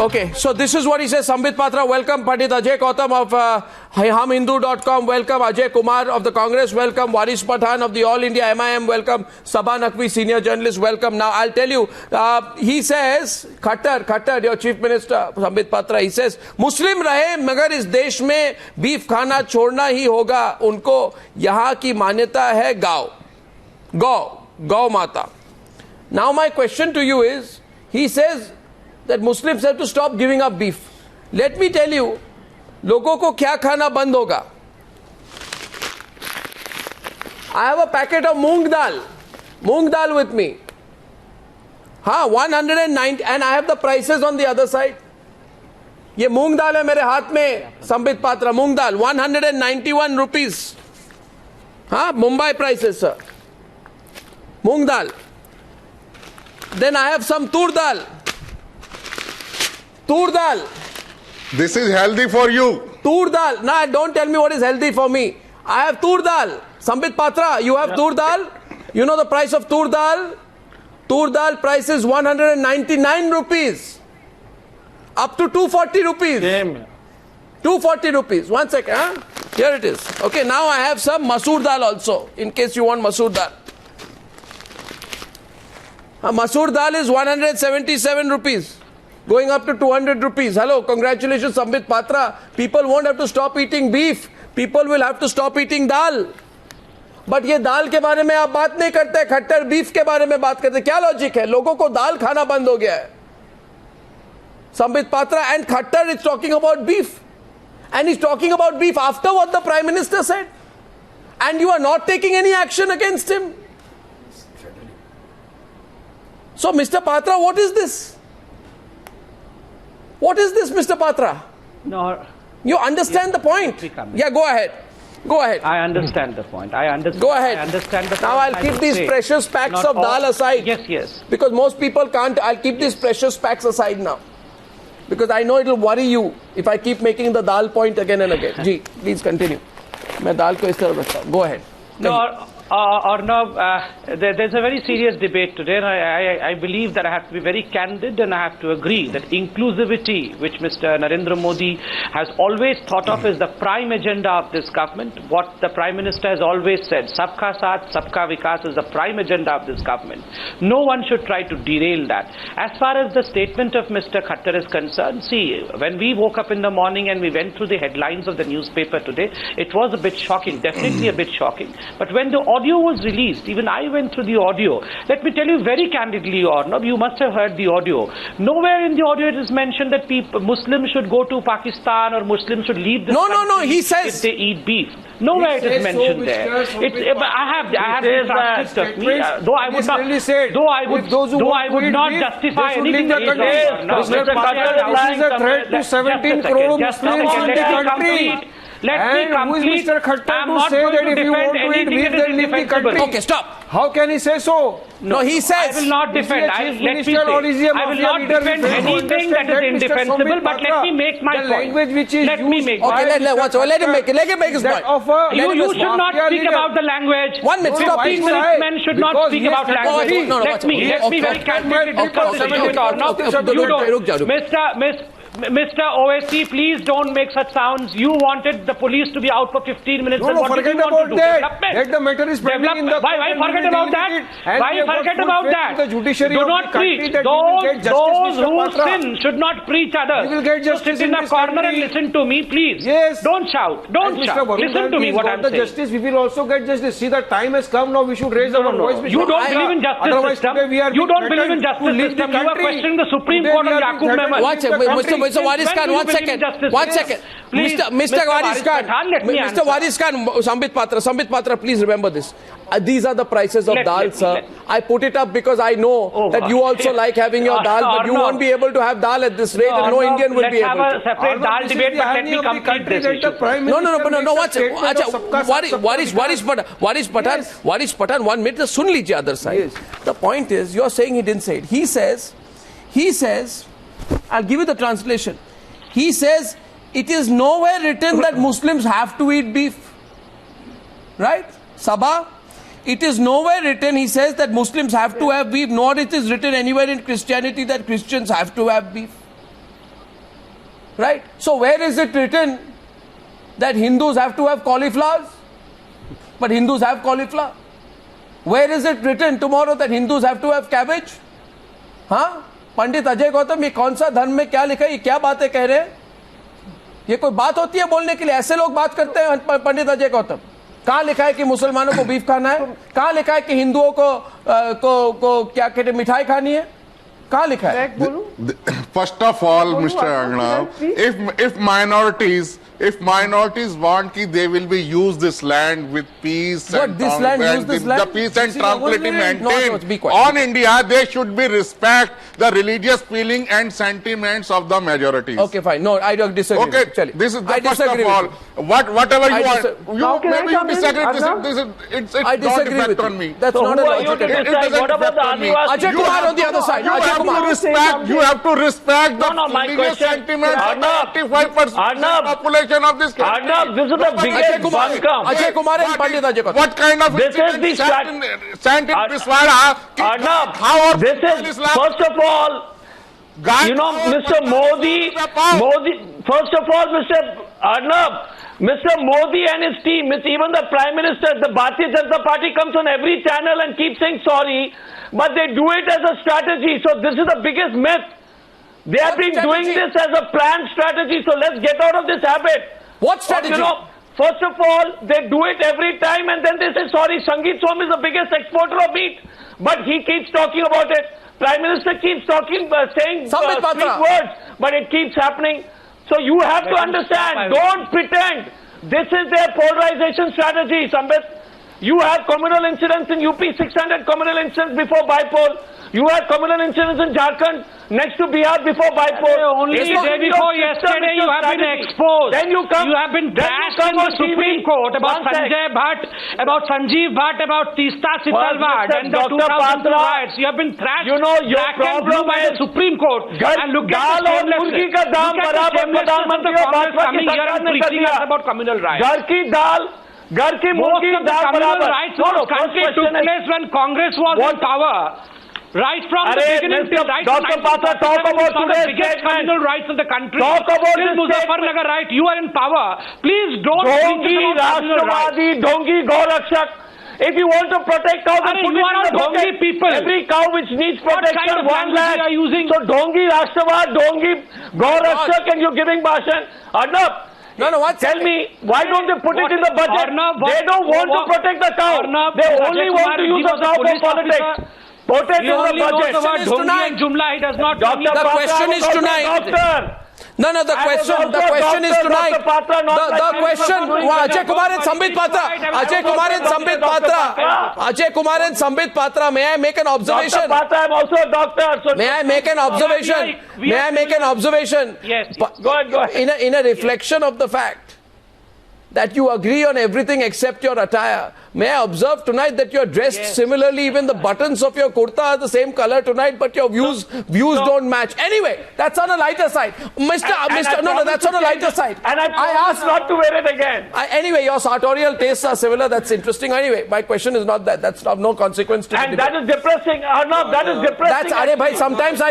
Okay, so this is what he says. Sambit Patra, welcome. Pandit Ajay Kautam of HumHindu.com, welcome. Ajay Kumar of the Congress, welcome. Waris Pathan of the All India MIM, welcome. Sabha Naqvi, senior journalist, welcome. Now, I'll tell you, he says, Khattar, your Chief Minister, Sambit Patra, he says, Muslim rahe, magar is desh mein beef khana chhodna hi hoga. Unko yahan ki manyata hai Gau Mata. Now, my question to you is, he says that Muslims have to stop giving up beef. Let me tell you, लोगों को क्या खाना बंद होगा? I have a packet of moong dal with me. 190, and I have the prices on the other side. ये मूंग दाल है मेरे हाथ में, संबित पात्रा, मूंग दाल 191 rupees. Mumbai prices, sir. Moong dal. Then I have some tur dal. This is healthy for you. Tur dal. Nah, don't tell me what is healthy for me. I have tur dal. Sambit Patra, you have tur dal? You know the price of tur dal? Tur dal price is 199 rupees. Up to 240 rupees. Same. 240 rupees. 1 second. Here it is. Okay, now I have some masoor dal also, in case you want masoor dal. Masoor dal is 177 rupees. Going up to 200 rupees. Hello, congratulations, Sambit Patra. People won't have to stop eating beef. People will have to stop eating dal. But ये दाल के बारे में आप बात नहीं करते, Khattar beef के बारे में बात करते. क्या लॉजिक है? लोगों को दाल खाना बंद हो गया है. Sambit Patra and Khattar is talking about beef. And he's talking about beef after what the Prime Minister said. And you are not taking any action against him. So, Mr. Patra, what is this? What is this, Mr. Patra? No. You understand the point? Yeah, go ahead. I understand the point. Go ahead. I understand the point. Now I'll keep these precious packs of dal aside. Yes. Because most people can't. I'll keep these precious packs aside now. Because I know it'll worry you if I keep making the dal point again and again. Ji, please continue. मैं दाल को इस तरह रखता हूँ. Go ahead. There's a very serious debate today, and I believe that I have to be very candid, and I have to agree that inclusivity, which Mr. Narendra Modi has always thought of as the prime agenda of this government, what the Prime Minister has always said, Sabka Saath, Sabka Vikas is the prime agenda of this government. No one should try to derail that. As far as the statement of Mr. Khattar is concerned, see, when we woke up in the morning and we went through the headlines of the newspaper today, it was a bit shocking, definitely a bit shocking. But when the audio was released, even I went through the audio. Let me tell you very candidly, Arnab, you must have heard the audio. Nowhere in the audio it is mentioned that Muslims should go to Pakistan or Muslims should leave the country. No, he says if they eat beef. Nowhere it is mentioned there. I have this transcript of me, though I would not justify anything that he says. Mr. Khattar, this is a threat to 17 crore Muslims in the country. Let me complete. Who is Mr. Khattar to say that if you want to eat beef, then leave the country? Okay, stop. How can he say so? No, he says. I will not defend. I will not defend anything that is indefensible, but let me make my point. Let me make my point. Let him make his point. You should not speak about the language. 1 minute, stop. 15 minutes men should not speak about language. Let me very candidly discuss this issue. Mr. OSC, please don't make such sounds. You wanted the police to be out for 15 minutes. No, forget about that. That the matter is pending in the Why forget about that? Why forget about that? The judiciary do not preach. Those who sin should not preach others. We will get justice. So sit in the corner and listen to me, please. Yes. Don't shout. Don't shout. Listen to me what I'm saying. Justice, we will also get justice. See, the time has come now. We should raise our voice. You don't believe in justice system. You don't believe in justice system. You are questioning the Supreme Court of Yaqub Mehman. Mr. Waris Khan, 1 second. Mr. Waris Khan, Sambit Patra, please remember this. These are the prices of dal, sir. I put it up because I know that you also like having your dal, but you won't be able to have dal at this rate, and no Indian will be able to. Let's have a separate dal debate, but let me complete this issue. No. Waris Pathan, 1 minute, sun lijiye other side. The point is, you're saying he didn't say it. He says, I'll give you the translation. He says, it is nowhere written that Muslims have to eat beef. Right? Sabha? It is nowhere written, he says, that Muslims have to have beef, nor it is written anywhere in Christianity that Christians have to have beef. Right? So where is it written that Hindus have to have cauliflowers? But Hindus have cauliflower. Where is it written tomorrow that Hindus have to have cabbage? हाँ? पंडित अजय गौतम, ये कौन सा धर्म में क्या लिखा है? ये क्या बातें कह रहे हैं? ये कोई बात होती है बोलने के लिए? ऐसे लोग बात करते हैं पंडित अजय गौतम? कहाँ लिखा है कि मुसलमानों को बीफ खाना है? कहाँ लिखा है कि हिंदुओं को क्या कहते हैं मिठाई खानी है? कहाँ लिखा है? First of all, Mr. Arnav, if minorities want ki they will be use this land with peace What, and this land, use this land? the peace and See, tranquility no, be maintained quiet. on India, they should be respect the religious feeling and sentiments of the majorities. Okay, fine. No, I don't disagree. Okay, Chaliye. this is the I first of disagree all. with you. Whatever you want, Now can I maybe you come in, disagree. Arnav? It's I not disagree effect with on you. me. That's So not who a are you logical. to It decide? doesn't What about the affect me. Adivasi? Ajay Kumar on the other side. You Ajay have Kumar. to respect. You have to respect the No, my religious question- sentiments of the Arnav, 85% Arnav, population of this country. Arnav, this is the Nobody- biggest Ajay Kumar. buncombe. Ajay Kumar and Pandit Ajay Kumar. What kind of This is incident the sent in Ar- Biswara? Arnav, How our this is, Islam- first of all, Guide you know, our Mr. Modi, first of all, Mr. Arnav, Mr. Modi and his team, even the Prime Minister, the Bharatiya Janata Party comes on every channel and keeps saying sorry, but they do it as a strategy. So this is the biggest myth. They have What been doing strategy? this as a planned strategy. So let's get out of this habit. What strategy? You know, first of all, they do it every time and then they say sorry. Sangeet Som is the biggest exporter of meat, but he keeps talking about it. Prime Minister keeps talking, saying Sambit Patra. sweet words, but it keeps happening. So you have to understand, don't pretend. This is their polarization strategy, Sambit. You have communal incidents in UP, 600 communal incidents before Bipole. You had communal incidents in Jharkhand, next to Bihar before Bipole. Only It's day not before your system, yesterday it's you your have been strategy. exposed. Then you come. You have been then you bashed come in the on TV. Supreme Court about One sec. Sanjay Bhatt, about Sanjeev Bhatt, about Teesta Chitalwad Mr. and the Dr. 2002 Patra, riots. You have been thrashed you know, your black and blue problem by the is Supreme Court. And look at dal the और मुर्गी का shamelessness. दाम Look at the बराबर shamelessness of प्रधानमंत्री the और Congress Bhajpa की coming here सरकार and ने कर preaching दिया us about communal rights. घर की दाल, घर की Most मुर्गी of the दाल communal बराबर. rights No, in no, this country first took question is- place when Congress was in power. Right from the Arey, beginning Mr. till right Dr. from Patra, 1947, talk about we saw the today's biggest statement. communal rights in the country. Talk about Till this Muzaffarnagar right, you are in power. Please don't preach ढोंगी about communal rights. राष्ट्रवादी ढोंगी गौरक्षक. If you want to protect cows, then Arey, put you it are in the all bucket. ढोंगी people. Every cow which needs What protection, kind of 1 language lakh. you are using? So ढोंगी राष्ट्रवाद, ढोंगी गौरक्षक, and you're giving bhashan. Arnab, No, one tell second. me, why don't they put it in the budget? Arnab, They don't want to protect the cow. Arnab, They Ajay only Kumar, want to he use the was a cow for police politics. officer. Put it He in only the knows budget. about is Dhongi tonight. and Jumla. He does not know. Dr. The Patra, question I'm is also a tonight. doctor. No, the I was question also a is doctor, tonight. Dr. Patra, not like The you question, people doing Ajay that. Kumar and Sambit Patra. Ajay Kumar and Sambit Patra. Ajay Kumar and Sambit Patra. May I make an Dr. observation? Patra, I'm also a doctor. So May I make an observation? May I make an observation? Yes. Go ahead. In a reflection of the fact that you agree on everything except your attire, may I observe tonight that you are dressed similarly, even the buttons of your kurta are the same color tonight, but your views don't match. Anyway, that's on a lighter side. No, that's on a lighter side. And I asked not to wear it again. Anyway, your sartorial tastes are similar. That's interesting. Anyway, my question is not that. That's of no consequence to the And debate. that is depressing. Arnab, that is depressing. That's Are bhai, sometimes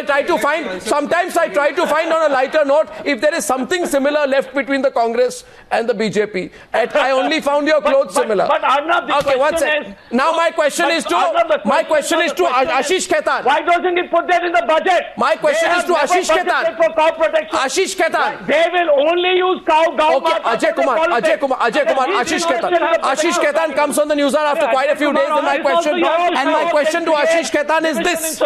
I try to find on a lighter note if there is something similar left between the Congress and the BJP. And I only found your clothes similar. But Arnab, the Okay, one question sec. is... Now my question But is to Arnab, the question Ashish Khaitan. Why doesn't he put that in the budget? My question They is to have never Ashish Khaitan. budgeted for cow protection. Ashish Khaitan. They will only use cow Okay, mata Ajay for Kumar, politics. Ashish Khaitan. Ashish Khaitan comes on the news hour after quite a few days, and my question to Ashish Khaitan is this.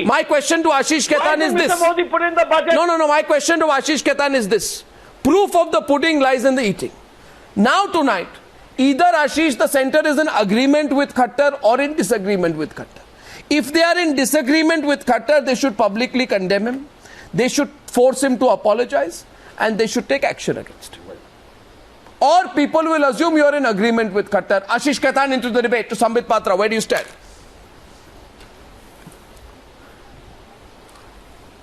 My question to Ashish Khaitan is this. Mr. Modi put in the budget? No. My question to Ashish Khaitan is this. Proof of the pudding lies in the eating. Now tonight, either Ashish, the centre is in agreement with Khattar or in disagreement with Khattar. If they are in disagreement with Khattar, they should publicly condemn him. They should force him to apologize, and they should take action against him. Or people will assume you are in agreement with Khattar. Ashish Khaitan into the debate. To Sambit Patra, where do you stand?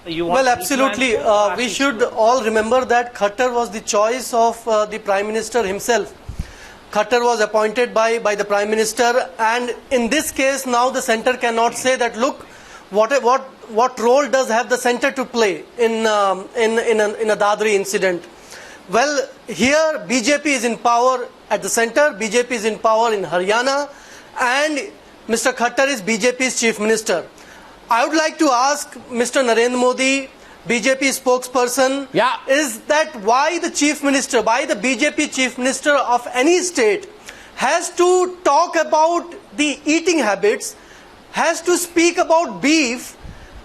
Well, absolutely. We should all remember that Khattar was the choice of the Prime Minister himself. Khattar was appointed by the Prime Minister, and in this case now the centre cannot say that, look, what role does have the center to play in a Dadri incident? Well, here BJP is in power at the center, BJP is in power in Haryana, and Mr. Khattar is BJP's chief minister. I would like to ask Mr. Narendra Modi, BJP spokesperson, is that why the chief minister, why the BJP chief minister of any state has to talk about the eating habits, has to speak about beef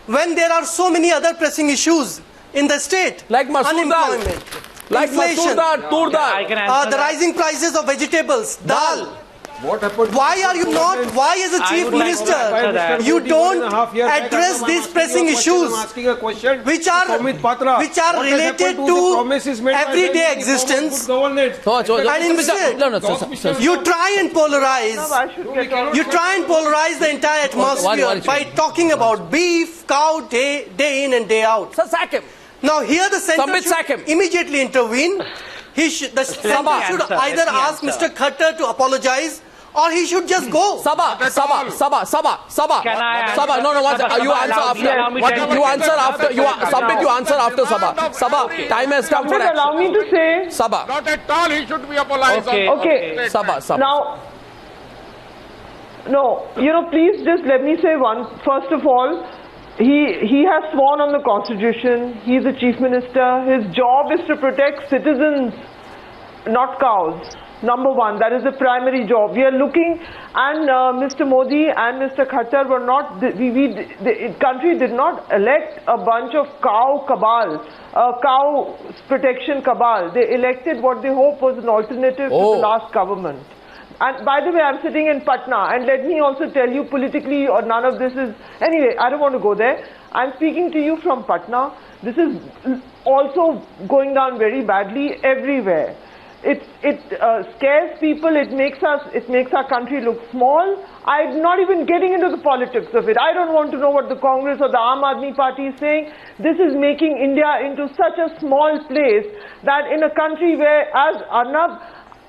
when there are so many other pressing issues in the state? Like Masoor dal. Unemployment, Like inflation, Masoor dal, tur dal. I can answer the that. rising prices of vegetables, dal. What happened? Why are you not, why as a I chief would like to answer minister, that. you don't address these pressing issues which are related to everyday existence, and instead you try and polarize the entire atmosphere by talking about beef, cow, day in and day out. So sack him. Now here the center Sambit, sack him. should immediately intervene. The center should either ask Mr. Khattar to apologize, or he should just go. Sabah. Can I answer? Sabah, no, one second. You answer Allow me to after. You answer after. Sambit, you answer after Sabah. Sabah, time has come for Allow action. me to say, Sabah. Not at all, he should be apologized. Okay. Sabah. now, no, please just let me say one. First of all, he has sworn on the Constitution. He's the Chief Minister. His job is to protect citizens, not cows. Number one, that is the primary job. We are looking, and Mr. Modi and Mr. Khattar were not, the country did not elect a bunch of cow cabal, cow protection cabal. They elected what they hope was an alternative to the last government. And by the way, I'm sitting in Patna, and let me also tell you politically, or none of this is, anyway, I don't want to go there. I'm speaking to you from Patna. This is also going down very badly everywhere. It scares people. It makes our country look small. I'm not even getting into the politics of it. I don't want to know what the Congress or the Aam Aadmi Party is saying. This is making India into such a small place that in a country where, as Arnab,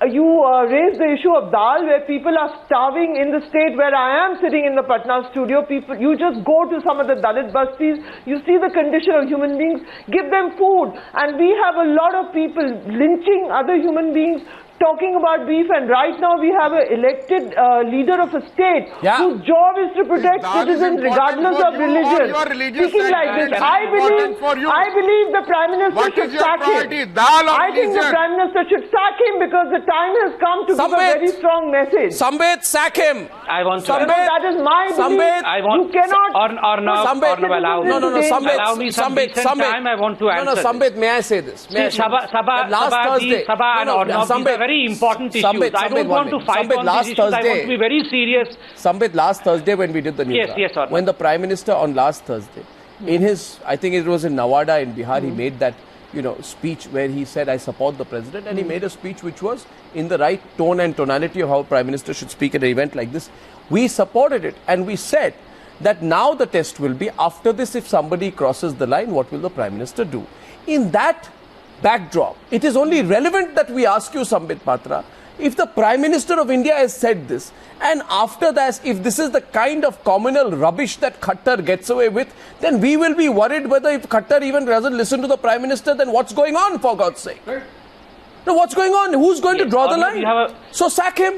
you raised the issue of dal, where people are starving in the state where I am sitting in the Patna studio. You just go to some of the Dalit bastis, you see the condition of human beings, give them food. And we have a lot of people lynching other human beings, talking about beef, and right now we have an elected leader of a state whose job is to protect citizens regardless of religion. Speaking like this, I believe the Prime Minister should sack him. I think the Prime Minister should sack him because the time has come to give a very strong message. Sambit, sack him. I want to. Sambit, That is my belief. You cannot. Allow me. Sambit. Allow me some decent time. I want to answer. No, Sambit, may I say this? Sabah and Arnab, these are very important issues. I don't want to fight on these issues. I want to be very serious. Sambit, last Thursday when we did the news, Arnab. when the Prime Minister on last Thursday, in his, I think it was in Nawada in Bihar, he made that speech where he said, I support the President, and he made a speech which was in the right tone and tonality of how a Prime Minister should speak at an event like this. We supported it, and we said that now the test will be, after this, if somebody crosses the line, what will the Prime Minister do? In that backdrop, it is only relevant that we ask you, Sambit Patra, if the Prime Minister of India has said this, and after that, if this is the kind of communal rubbish that Khattar gets away with, then we will be worried whether if Khattar even doesn't listen to the Prime Minister, then what's going on, for God's sake? Right. No, what's going on? Who's going to draw the line? So sack him.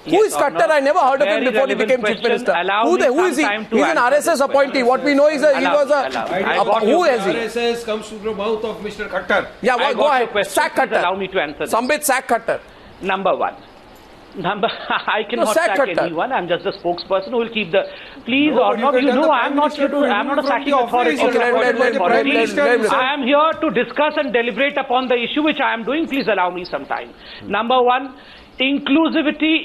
Who is Khattar? I never heard of him before he became Chief Minister. Who is he? He's an RSS appointee. What we know is that he was who is he? RSS comes to the mouth of Mr. Khattar. Yeah, well, go ahead. Sack Khattar. Allow me to answer. Sambit, sack Khattar. Number one. I cannot sack anyone. I'm just the spokesperson who will keep the. Please, or not. I'm not here to. I'm not a sacking authority. I am here to discuss and deliberate upon the issue, which I am doing. Please allow me some time. Number one. Inclusivity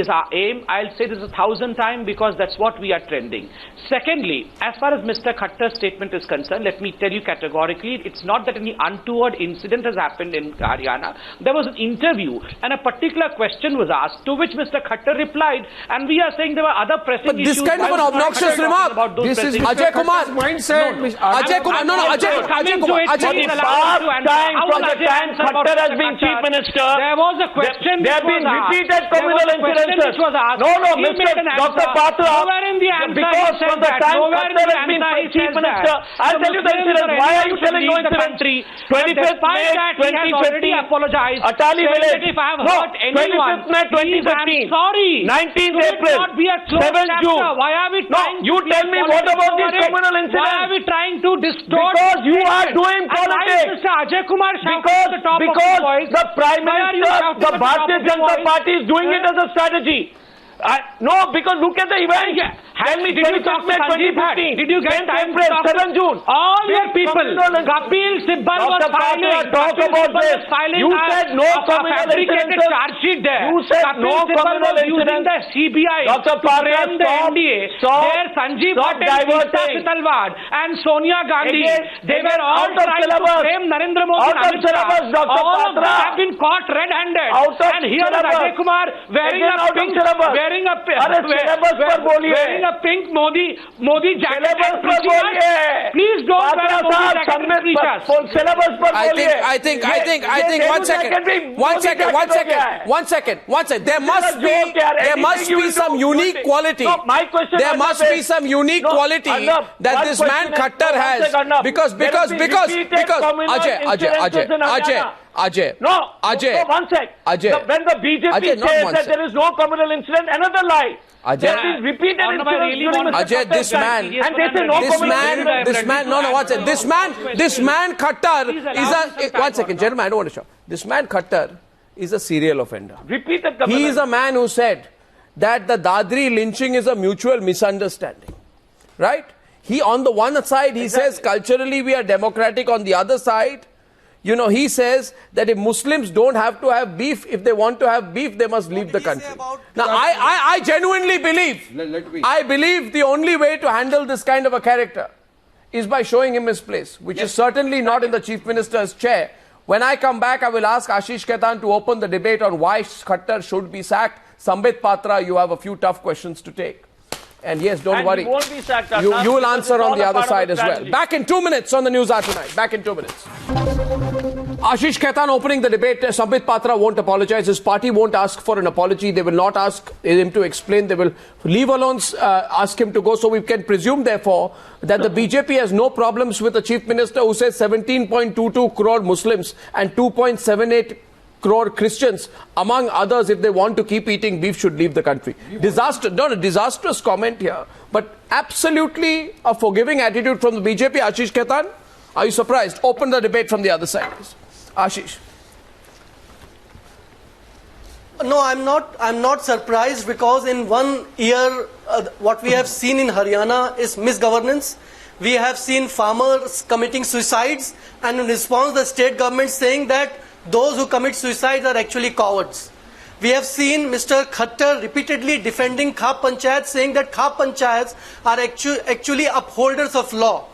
is our aim. I'll say this 1,000 times because that's what we are trending. Secondly, as far as Mr. Khattar's statement is concerned, let me tell you categorically, it's not that any untoward incident has happened in Haryana. There was an interview and a particular question was asked, to which Mr. Khattar replied, and we are saying there were other pressing issues. But this kind of an obnoxious remark, this is Ajay Kumar. Mindset. Ajay Kumar, Ajay Kumar. Khattar has been Chief Minister. There was a question. There have which been was asked. repeated There communal was a question incidences. which was asked. No, He Mr. made an Dr. answer. Patra. Nowhere in the answer Because he said from the that. time Nowhere in Khattar the has been answer he Chief says Minister, that. I'll tell you the Muslims incident. or Why are anyone you should telling no leave the incident? country. 25th Despite May that, he has already 2015. apologized. Atali saying village. that if I have No, hurt anyone, 25th May please, I'm 2015. sorry. 19th Should it April. not be a closed 7th chapter? June. Why are we No, trying you to tell me what politics about over these it? communal Why incidents? are we trying to distort? Because you are statements? doing And why is politics. Mr. Ajay Kumar shouting Because, at the top of his because voice? the Prime Why are you Minister, shouting the at the top Bharatiya of your Janata voice? Party is doing it as a strategy. No, because look at the event. Tell me, Did you talk to May Sanjeev Bhatt? 2015. Did you get 10th time to April, talk to 7 June. all your Big people? communal incident. Kapil Sibbal was Dr. Patra, filing. talk Kapil about Sibbal this. was filing You a- said no a communal fabricated incidences. charge sheet there. You said Kapil no Sibbal communal was using the incidents. CBI Dr. to Patra, frame the stop. NDA. Stop. There Sanjeev Stop Bhatt and Teesta diverting. Sitalwad and Sonia Gandhi, Again, they were all out of trying syllabus. to frame Narendra Modi Out and of Amit Shah. syllabus, Dr. All of them Patra. have been caught red-handed. Out of And here is syllabus. Ajay Kumar wearing Again, a out of pink, syllabus. wearing a अरे syllabus पर बोलिए. wearing a pink Modi jacket Syllabus and पर preaching us. बोलिए. Please don't wear Patra a Modi साहब, jacket and Sambit preach पर- us. syllabus पर I बोलिए. think, ये one Nehru second. jacket भी One Modi second, jacket one हो second, गया है. one second, one second. There must be, joke, yaar. there Anything must you be will some do, unique good. quality. No, my question, There Arnab, must be is- some unique No, quality Arnab, that one this man question is- Khattar no, one has. second, Arnab. Because, There has been repeated communal incidences in Haryana. No, one sec. When the BJP Ajay, not says one that sec. there is no communal incident, another lie. Ajay. There have been repeated Arnab, I incidents really during want- Mr. Ajay, Khattar's this time. man- And they say no This communal man, incident. no, what's it? This man Khattar Please allow is me some a, time, one second, Arnab. gentlemen, I don't want to shout. This man Khattar is a serial offender. Repeated He communal is a man who said that the Dadri lynching is a mutual misunderstanding. Right? He, on the one side, he says culturally we are democratic. On the other side, you know, he says that if Muslims don't have to have beef, if they want to have beef, they must leave the did he say country. about- Now, I genuinely believe, I believe the only way to handle this kind of a character is by showing him his place, which is certainly not in the Chief Minister's chair. When I come back, I will ask Ashish Khaitan to open the debate on why Khattar should be sacked. Sambit Patra, you have a few tough questions to take. And yes, don't And worry. he won't be sacked, You Arnab, will because answer it's on all the a other part of side the as well. strategy. Back in 2 minutes on the News Hour tonight. Back in 2 minutes. Ashish Khaitan opening the debate. Sambit Patra won't apologize. His party won't ask for an apology. They will not ask him to explain. They will leave alone ask him to go. So we can presume, therefore, that the BJP has no problems with the Chief Minister who says 17.22 crore Muslims and 2.78 crore Christians, among others, if they want to keep eating beef, should leave the country. Disastrous comment here, but absolutely a forgiving attitude from the BJP. Ashish Khaitan, are you surprised? Open the debate from the other side, please. Ashish. No, I'm not surprised, because in 1 year, what we have seen in Haryana is misgovernance. We have seen farmers committing suicides, and in response, the state government saying that those who commit suicides are actually cowards. We have seen Mr. Khattar repeatedly defending Khap Panchayats, saying that Khap Panchayats are actually upholders of law.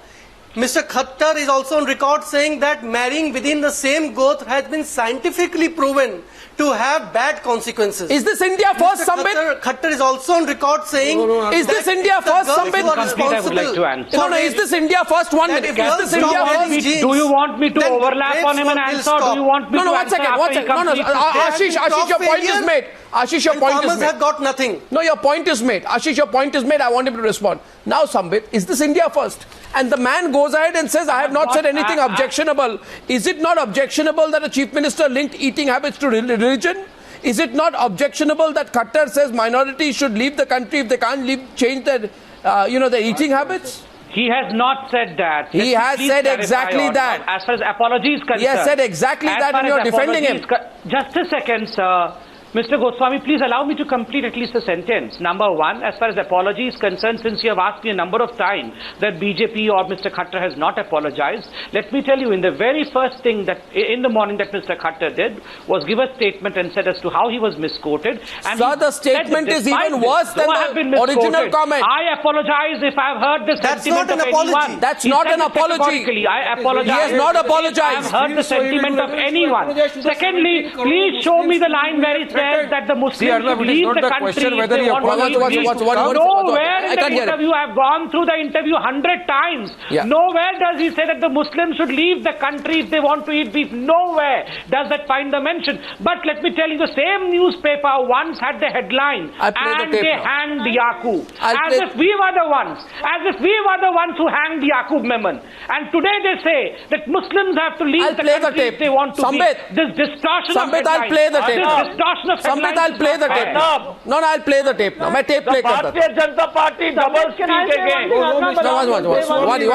Mr. Khattar is also on record saying that marrying within the same goth has been scientifically proven to have bad consequences. Is this India first, Sambit? Khattar is also on record saying, Is this India first, Sambit? I would like to answer. No, is this India first? 1 minute. Is this India first? Do you want me to overlap on him and answer, or do you want me to No, one answer second. after he completes his Ashish, your point is made. Ashish, your point is farmers made. have got nothing. No, your point is made. Ashish, your point is made. I want him to respond. Now, Sambit, is this India first? And the man goes ahead and says, I have not said anything objectionable. Is it not objectionable that a chief minister linked eating habits to religion? Is it not objectionable that Khattar says minorities should leave the country if they can't change their, their eating habits? He has not said that. He has said exactly that. As far as apology is concerned. He has said exactly that and you're defending him. Just a second, sir. Mr. Goswami, please allow me to complete at least a sentence. Number one, as far as apology is concerned, since you have asked me a number of times that BJP or Mr. Khattar has not apologized, let me tell you, in the very first thing that, in the morning that Mr. Khattar did, was give a statement and said as to how he was misquoted. And Sir, the statement is even worse than the original comment. I apologize if I have heard the That's sentiment not an of apology. anyone. That's He not said an it apology. categorically. I apologize. He has not if I apologized. have heard the sentiment of anyone. Secondly, please show me the line where he said says that the Muslims Arnab, should it is leave not the the country question if whether they he want to apologized. leave. Nowhere in the interview, I've gone through the interview 100 times. Yeah. Nowhere does he say that the Muslims should leave the country if they want to eat beef. Nowhere does that find the mention. But let me tell you, the same newspaper once had the headline, I'll play the and tape they now. hanged Yaqub. I'll As play- if we were the ones. As if we were the ones who hanged Yaqub Memon. And today they say that Muslims have to leave I'll the play the country tape. if they want to Sambit. be. This distortion of Sambit, I'll headlines. play the tape This now. distortion of Sambit, headlines I'll play is the not tape fair. now. No, I'll play the tape now. मैं tape play करता था. Bharatiya Janata Party double speak again. What is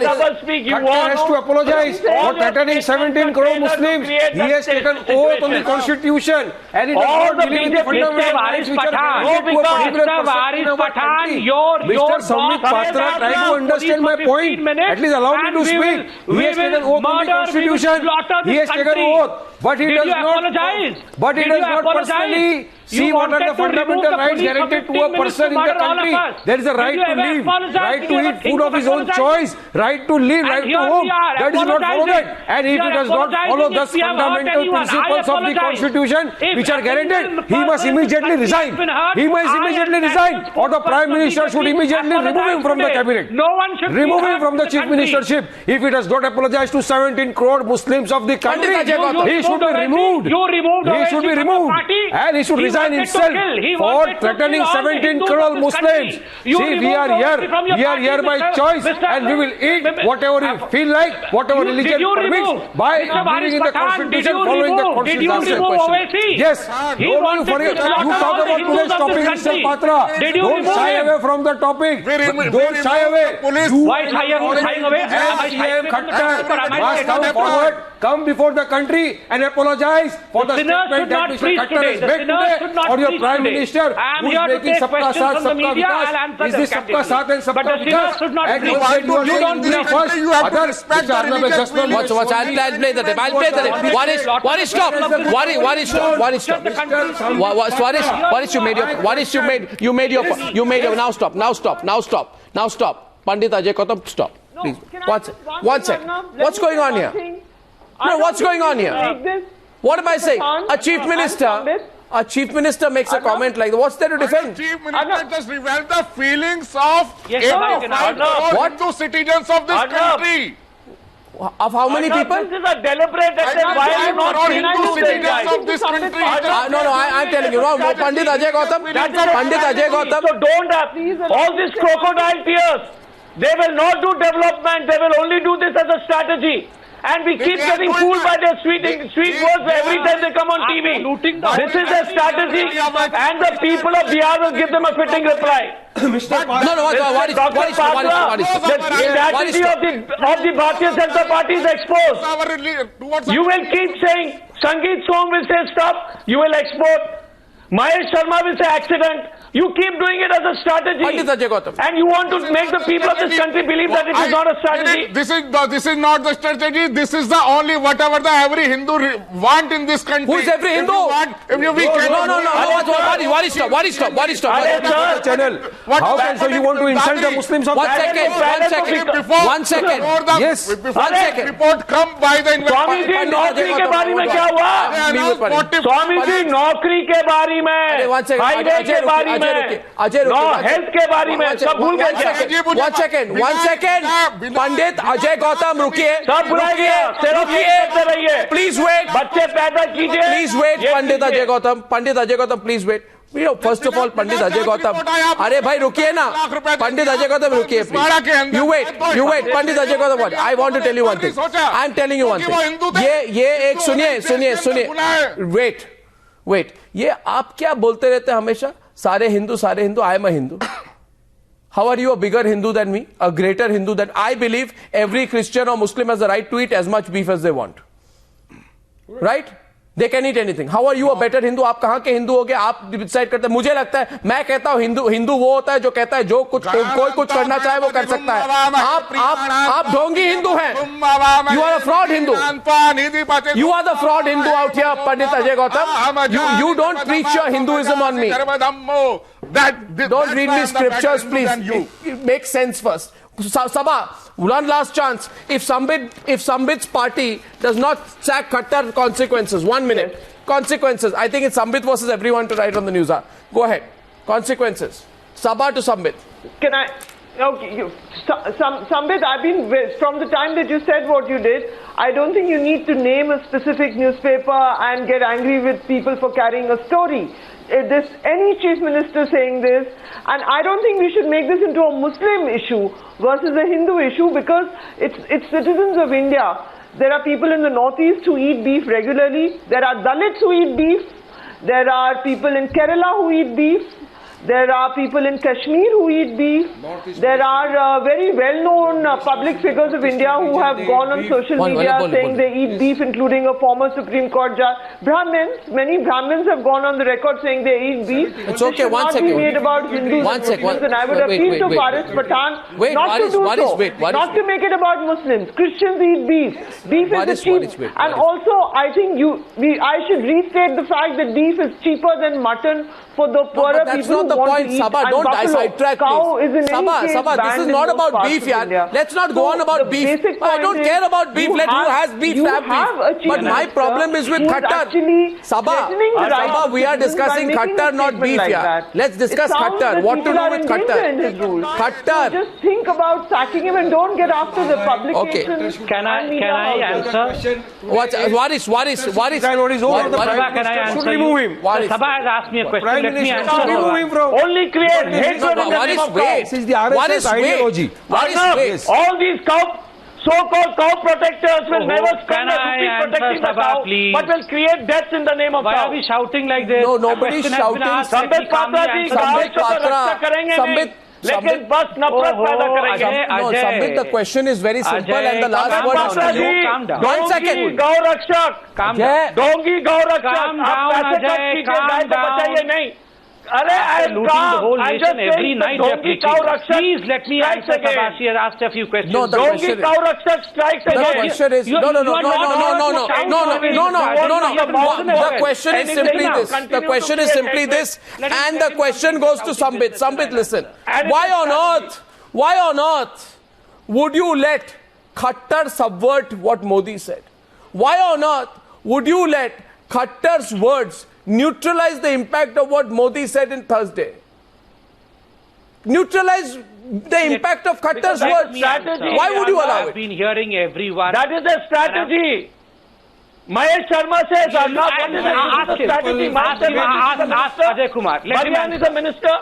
Double speak. You Khattar want has to apologize for threatening 17 crore Muslims. He has taken oath on the constitution and it does All not the believe in the BJP fundamental rights which are granted to a particular person in our country. Mr. Sambit Patra, try to understand my point. At least allow me to speak. He has taken oath on the constitution. He has taken oath. But he does not. But he does not personally see what are the fundamental rights guaranteed to a person in the country. There is a right to live, right to eat food of his own choice, right to live, right to home. That is not followed. And if he does not follow those fundamental principles of the constitution which are guaranteed, he must immediately resign. He must immediately resign. Or the Prime Minister should immediately remove him from the cabinet. No one should Remove him from the chief ministership. If he does not apologize to 17 crore Muslims of the country, he should be removed. He should be removed. And he should resign himself for threatening 17 crore Muslims. See, we are here by choice, and we will eat whatever we feel like, whatever religion permits, by believing in the constitution, following the constitution. Yes, don't you talk about today's topic, Mr. Patra. Don't shy away from the topic. Don't shy away. Why shying away? SCM Khattar must come forward, come before the country and apologize for the statement that Mr. Khattar has made today, or your Prime Minister who is making Sabka Saath, Sabka Vikas. Is this Sabka Saath and Sabka Vikas? And you said you are saying India first. Others, Mr. Arnab has just now Watch, I'll play the tape. I'll play the tape. What is stop? What is stop? You made your, now stop. Pandit Ajay Gautam, stop. Please. One sec. What's going on here? No, what's going on here? What am I saying? A chief minister makes a comment like that. What's there to defend? Chief Minister just revealed the feelings of Yes, 85 crore What? Hindu citizens of this country. Of how many people? This is a deliberate attempt. Why are you not crore Hindu Hindu citizens of this country. No, I'm telling you. No, Pandit Ajay Gautam. So don't all these crocodile tears. They will not do development. They will only do this as a strategy. And we keep getting fooled by their sweet words every time they come on TV. This is their strategy, and the people of Bihar will give them a fitting reply. No, what is The strategy of the Bharatiya Janata Party is exposed. You will keep saying, Sangeet Som will say stop, you will export. Mahesh Sharma will say accident. You keep doing it as a strategy. Pandit Ajay Gautam. And you want to make the people of this country believe that it is not a strategy. This is not the strategy. This is the only whatever the every Hindu want in this country. Who's every Hindu? What is stop? channel. How can so you want to insult the Muslims of One second. Yes. Before the report come by the Swami ji नौकरी के बारे में क्या हुआ? स्वामी जी नौकरी के बारे में, हाईवे के बारे में, हेल्थ के बारे में, सब भूल गए। One second. Pandit Ajay Gautam, रुकिए। सब रहिए। Please wait. बच्चे पैदा कीजिए। Please wait, Pandit Ajay Gautam, please wait. First of all, Pandit Ajay Gautam. अरे भाई रुकिए ना. Pandit Ajay Gautam रुकिए please. You wait. Pandit Ajay Gautam, I want to tell you one thing. I'm telling you one thing. ये एक सुनिए. Wait. ये आप क्या बोलते रहते हैं हमेशा? सारे Hindu. I am a Hindu. How are you a bigger Hindu than me? A greater Hindu than I believe every Christian or Muslim has the right to eat as much beef as they want. Right? They can eat anything. How are you a better Hindu? आप कहाँ के हिंदू हो गए? आप decide करते हैं. मुझे लगता है, मैं कहता हूँ हिंदू वो होता है जो कहता है जो कोई कुछ करना चाहे वो कर सकता है. आप ढोंगी हिंदू हैं. You are a fraud Hindu. You are the fraud Hindu out here, Pandit Ajay Gautam. You don't preach your Hinduism on me. Don't read me scriptures, please. It makes sense first. Sabha, one last chance. If Sambit's party does not sack Khattar, consequences. 1 minute. Consequences. I think it's Sambit versus everyone to write on the news. Go ahead. Consequences. Sabha to Sambit. Can I? Okay, Sambit, I've been, from the time that you said what you did, I don't think you need to name a specific newspaper and get angry with people for carrying a story. Any chief minister saying this, and I don't think we should make this into a Muslim issue versus a Hindu issue, because it's citizens of India. There are people in the northeast who eat beef regularly. There are Dalits who eat beef. There are people in Kerala who eat beef. There are people in Kashmir who eat beef. There are very well-known public figures of India who have gone on social media saying they eat beef, including a former Supreme Court judge. Brahmins, many Brahmins have gone on the record saying they eat beef. It's okay, one second. This should not be made about Hindus and Muslims, and I would appeal to Faris Pathan not to do so. Not to make it about Muslims. Christians eat beef. Beef is the cheap. And also, I think I should restate the fact that beef is cheaper than mutton for the poorer people who want to eat. Sabha, don't sidetrack, please. Sabha, this is not about beef, yaar. Let's not go on about beef. I don't care about beef. Let who has beef have beef. But my problem is with Khattar. Sabha, we are discussing Khattar, not beef, yaar. Let's discuss Khattar. What to do with Khattar? Khattar. Just think about sacking him and don't get after the publication. Okay. Can I answer? Waris. Can I answer? Should remove him. Sabha has asked me a question. Let me answer. Remove him from. Only create hatred in the name of cow. This is the RSS ideology. All these so-called cow protectors will never spend a rupee protecting the cow, please? but will create deaths in the name of Why cow. are we shouting like this? No, nobody's shouting. Sambit Patra ji, Sambit Patra. लेकिन बस नफरत पैदा करेंगे. No, Sambit, the question is very simple and the last word is to you. 1 second. गौ रक्षक, डोंगी गौ रक्षक, आप पैसे खर्च कीजिए, गाय को बचाइए नहीं. अरे I just every night please let me answer. Sabha, she has asked a few questions. No, the question is no. The question is simply this. The question is simply this, and the question goes to Sambit. Sambit, listen. Why on earth would you let Khattar subvert what Modi said? Why on earth would you let Khattar's words neutralize the impact of what Modi said in Thursday? Neutralize the impact of Khattar's words. Why would you allow it? I've been hearing everyone. That is a strategy. Mahesh Sharma says, what is the strategy? Ask Ajay Kumar. Bharyan is a minister.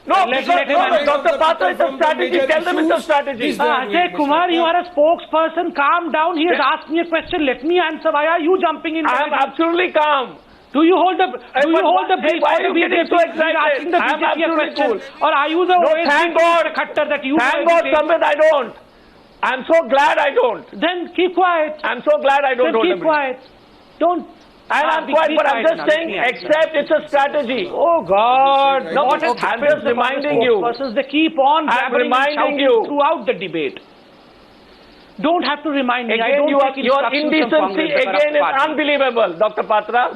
No, Dr. Patra, it's a strategy. Tell them it's a strategy. Ajay Kumar, you are a spokesperson. Calm down. He has asked me a question. Let me answer. Why are you jumping in? I am absolutely calm. Do you hold the brief? Why are you getting so excited? Asking the BJP a question, or are you the thank God, Khattar that you? Thank God, Sambit, I don't. I'm so glad I don't. Then keep quiet. I'm so glad I don't. Then keep quiet. Don't. And I'm quiet, but I'm just saying, except it's a strategy. Oh God! No, I'm just reminding you. They keep on reminding you throughout the debate. Don't have to remind me. Again, your indecency again is unbelievable, Dr. Patra.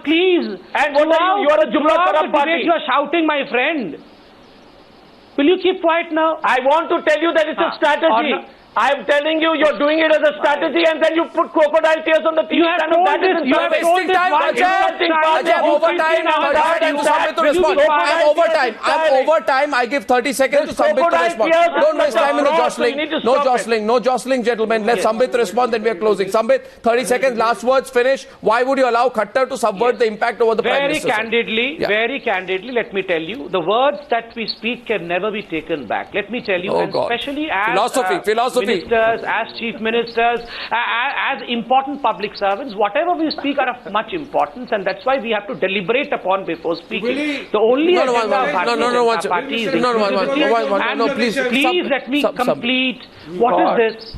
Please. And what are you? You are a Jumla Karam party. You are shouting, my friend. Will you keep quiet now? I want to tell you that it's a strategy. I am telling you, you're doing it as a strategy, and then you put crocodile tears on the TV channel. That is you are wasting time, Ajay. Overtime. I'm overtime. I give 30 seconds to Sambit to respond. Don't waste time in the jostling. No jostling, gentlemen. Let Sambit respond, then we are closing. Sambit, 30 seconds, last words, finish. Why would you allow Khattar to subvert the impact over the Prime Minister? Very candidly, let me tell you, the words that we speak can never be taken back. Let me tell you, especially as philosophy. Ministers, as chief ministers, as important public servants, whatever we speak are of much importance, and that's why we have to deliberate upon before speaking. The only agenda of Bharatiya Janata Party is inclusivity. Please let me complete. What is this?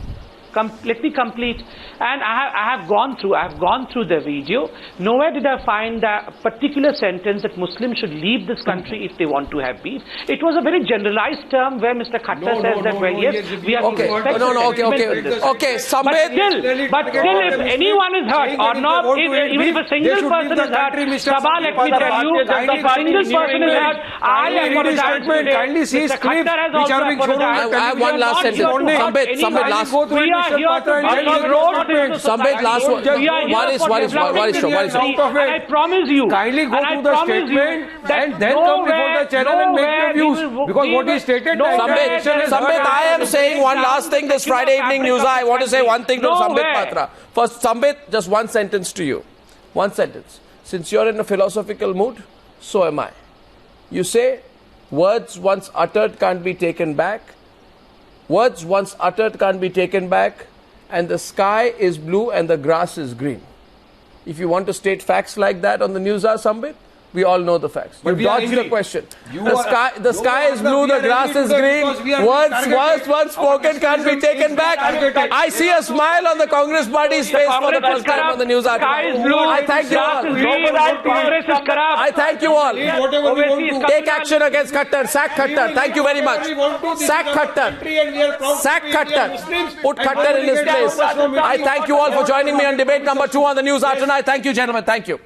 Let me complete. And I have gone through the video. Nowhere did I find a particular sentence that Muslims should leave this country if they want to have beef. It was a very generalized term where Mr. Khattar says that, well, yes, we have to respect Okay, Sambit. But still, if anyone is hurt or not, even if a single person is hurt, Sabha, let me tell you, if a single person is hurt, I apologize today. Kindly see his clips which are being shown on television. I have one last sentence. Sambit, last. Mr. here Patra and to then bring you growth not into win. Sambit, last one. We are here Waris, for Waris, developing Waris, the Waris, country. Waris. And I promise you, Kindly go and I through the promise you statement that and then come before nowhere- the channel and make your nowhere views. we will- Because we what he will- stated, nowhere that Sambit, there is Sambit, no I am way saying to one break last down thing this the Friday evening fabric news. of I the want to say country. one thing to Sambit Nowhere. Patra. First, Sambit, just one sentence to you. One sentence. Since you're in a philosophical mood, so am I. You say, words once uttered can't be taken back. Words once uttered can't be taken back. And the sky is blue and the grass is green. If you want to state facts like that on the news, Sambit, we all know the facts. But You we are dodged the angry. question. You The are- sky is No, blue, we the are grass angry is today because we green. are Words targeted. once spoken can't be taken back. targeted. I see a smile on the Congress party's face for the Congress first is time corrupt. on the news. Sky is blue. I thank you Grass all. is green. Congress is corrupt. I thank you all. Whatever we want to. Take action against Khattar. Sack Khattar. Thank you very much. Sack Khattar. Sack Khattar. Put Khattar in his place. I thank you all for joining me on debate number 2 on the news after tonight. Thank you, gentlemen. Thank you.